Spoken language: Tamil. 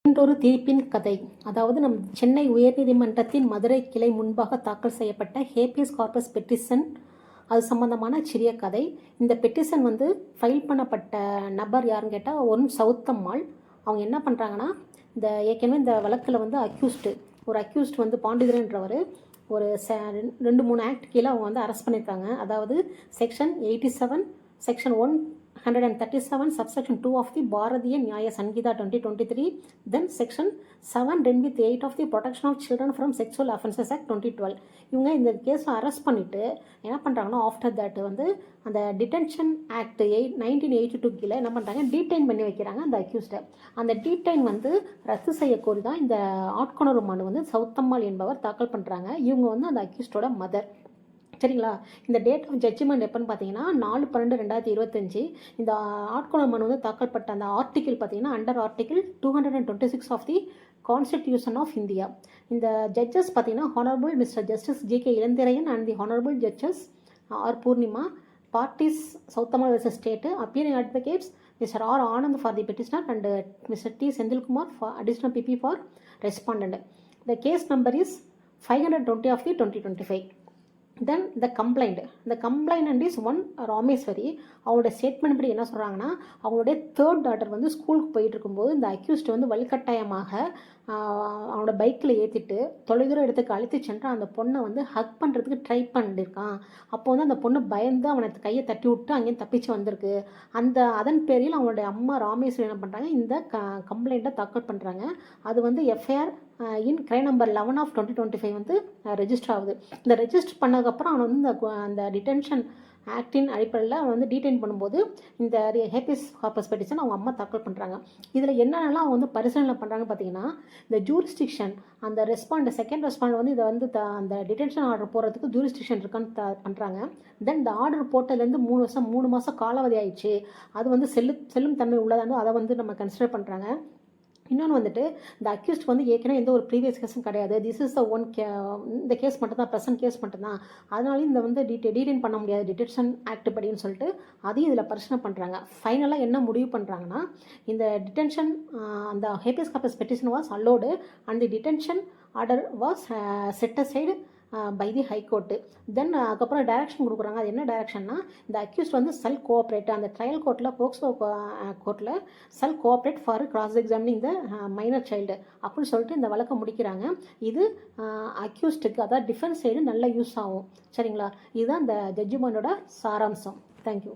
இன்றொரு தீர்ப்பின் கதை. அதாவது நம் சென்னை உயர்நீதிமன்றத்தின் மதுரை கிளை முன்பாக தாக்கல் செய்யப்பட்ட ஹேபியஸ் கார்பஸ் பெட்டிஷன், அது சம்பந்தமான சிறிய கதை. இந்த பெட்டிஷன் ஃபைல் பண்ணப்பட்ட நபர் யாருன்னு கேட்டால் சவுத்தம்மாள். அவங்க என்ன பண்ணுறாங்கன்னா, ஏற்கனவே இந்த வழக்கில் அக்யூஸ்ட் பாண்டிதரன்றவர் ஒரு 2-3 ஆக்ட் கீழே அவங்க அரெஸ்ட் பண்ணியிருக்காங்க. அதாவது section 87, section 137, subsection 2 of the Bharatiya நியாய Sangeetha 2023, then section 7 with 8 of the protection of children from sexual offences act 2012. இவங்க இந்த கேஸை அரெஸ்ட் பண்ணிவிட்டு என்ன பண்ணுறாங்கன்னா, ஆஃப்டர் தட் அந்த டிடென்ஷன் ஆக்ட் 1982 கீழே என்ன பண்ணுறாங்க, டீடைன் பண்ணி வைக்கிறாங்க அந்த அக்யூஸ்டை. அந்த டீடைன் ரத்து செய்யக்கோரி தான் இந்த ஆட்கொணர்வு மனு சவுத்தம்மாள் என்பவர் தாக்கல் பண்ணுறாங்க. இவங்க அந்த அக்யூஸ்டோட மதர். சரிங்களா? இந்த டேட் ஆஃப் ஜட்ஜ்மெண்ட் எப்போன்னு பார்த்தீங்கன்னா 4/12/2025. இந்த ஆட்கொணர்வு மனு தாக்கல்பட்ட அந்த ஆர்டிக்கிள் பார்த்தீங்கன்னா under article 226 of the Constitution of India. இந்த ஜட்ஜஸ் பார்த்தீங்கன்னா honourable mister justice G.K. Ilanthiraiyan and the honourable judges R Poornima. Parties Sowthammal vs. State. Appearing advocates mister R Anand for the petitioner and mister T Senthilkumar for additional PP for respondent. The case number is 520 of the 2025. Then the complaint is one Rameshwari. அவங்களோட ஸ்டேட்மெண்ட் படி என்ன சொல்கிறாங்கன்னா, அவங்களுடைய 3rd டாட்டர் ஸ்கூலுக்கு போயிட்டு இருக்கும்போது இந்த அக்யூஸ்ட் வலுக்கட்டாயமாக அவனோட பைக்கில் ஏற்றிட்டு தொலைதூரம் இடத்துக்கு அழைத்து சென்று அந்த பொண்ணை ஹக் பண்ணுறதுக்கு ட்ரை பண்ணியிருக்கான். அப்போ அந்த பொண்ணு பயந்து அவனை கையை தட்டி விட்டு அங்கேயும் தப்பிச்சு வந்திருக்கு. அதன் பேரில் அவங்களுடைய அம்மா ராமேஸ்வரி என்ன பண்ணுறாங்க, இந்த கம்ப்ளைண்ட்டை தாக்கல் பண்ணுறாங்க. அது FIR இன் கிரைம் நம்பர் 11 ஆஃப் 2025 ரெஜிஸ்டர் ஆகுது. இந்த ரெஜிஸ்டர் பண்ணதுக்கப்புறம் அவன் அந்த டிடென்ஷன் ஆக்டின் அடிப்படையில் டீடைன் பண்ணும்போது இந்த ஹேபியஸ் கார்பஸ் பெட்டிஷன் அவங்க அம்மா தாக்கல் பண்ணுறாங்க. இதில் என்னென்னலாம் அவங்க பரிசீலனை பண்ணுறாங்க பார்த்தீங்கன்னா, இந்த ஜூரிஸ்டிக்ஷன், அந்த செகண்ட் ரெஸ்பாண்ட் இதை அந்த டிடென்ஷன் ஆர்டர் போடுறதுக்கு ஜூரிஸ்டிக்ஷன் இருக்கான்னு பண்ணுறாங்க. தென் இந்த ஆர்டர் போட்டதுலேருந்து 3 மாதம் காலாவதி ஆயிடுச்சு, அது செல்லும் தன்மை உள்ளதானோ அதை நம்ம கன்சிடர் பண்ணுறாங்க. இன்னொன்று இந்த அக்யூஸ்ட் ஏற்கனவே எந்த ஒரு ப்ரீவியஸ் கேஸும் கிடையாது. திஸ் இஸ் இந்த கேஸ் மட்டும்தான், ப்ரெசன்ட் கேஸ் மட்டும்தான். அதனால இந்த டீடைன் பண்ண முடியாது டிடென்ஷன் ஆக்ட் படின்னு சொல்லிட்டு அதையும் இதில் பரிசீலனை பண்ணுறாங்க. ஃபைனலாக என்ன முடிவு பண்ணுறாங்கன்னா, இந்த டிடென்ஷன் அந்த habeas corpus petition was allowed and the detention order was set aside by the high court. Then அதுக்கப்புறம் டைரக்ஷன் கொடுக்குறாங்க. அது என்ன டைரக்ஷன்னா, இந்த அக்யூஸ்ட் செல் கோஆப்ரேட், அந்த ட்ரையல் கோர்ட்டில் போக்சோ கோர்ட்டில் shall cooperate for cross examining the minor child அப்படின்னு சொல்லிட்டு இந்த வழக்கை முடிக்கிறாங்க. இது அக்யூஸ்டுக்கு, அதாவது டிஃபென்ஸ் சைடு நல்ல யூஸ் ஆகும். சரிங்களா? இதுதான் இந்த ஜட்ஜ்மெண்டோட சாராம்சம். தேங்க்யூ.